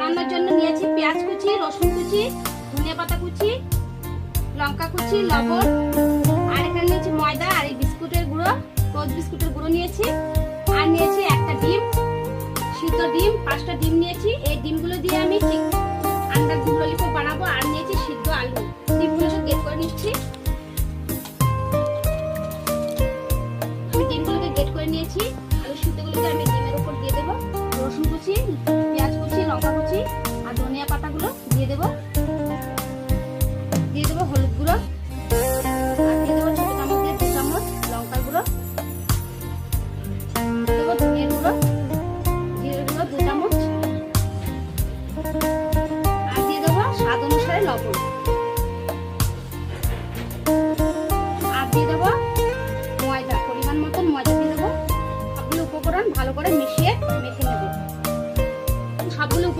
বানানোর জন্য নিয়েছি পেঁয়াজ কুচি, রসুন কুচি, ধনিয়া পাতা কুচি, লঙ্কা কুচি, লবণ, আর এখানে নিয়েছি ময়দা আর এই বিস্কুটের গুঁড়ো, রোজ বিস্কুটের গুঁড়ো নিয়েছি, আর নিয়েছি একটা ডিম, সিদ্ধ ডিম, 5টা ডিম নিয়েছি। এই ডিমগুলো দিয়ে আমি ঠিক আন্ডার ললিপপ বানাবো। আর নিয়েছি সিদ্ধ আলু, ডিমগুলো গ্রেট করে নিচ্ছি। আমি ডিমগুলোকে গ্রেট করে নিয়েছি। আলু সিদ্ধগুলোকে আমি ডিমের উপর দিয়ে দেবো। রসুন কুচি, পেঁয়াজ কুচি, লঙ্কা কুচি আর ধনিয়া পাতাগুলো দিয়ে দেবো। দিয়ে দেবো হলুদ গুঁড়ো, আর দিয়ে দেবো ছোট চামচ দিয়ে 2 চামচ লঙ্কার গুঁড়ো, দেবো ধনিয়ার গুঁড়ো, দিয়ে দেবো 2 চামচ, আর দিয়ে দেবো স্বাদ অনুসারে লবণ, আর দিয়ে দেবো ময়দা, পরিমাণ মতন ময়দা দিয়ে দেবো। সবগুলো উপকরণ ভালো করে মিশিয়ে মেখে নেব।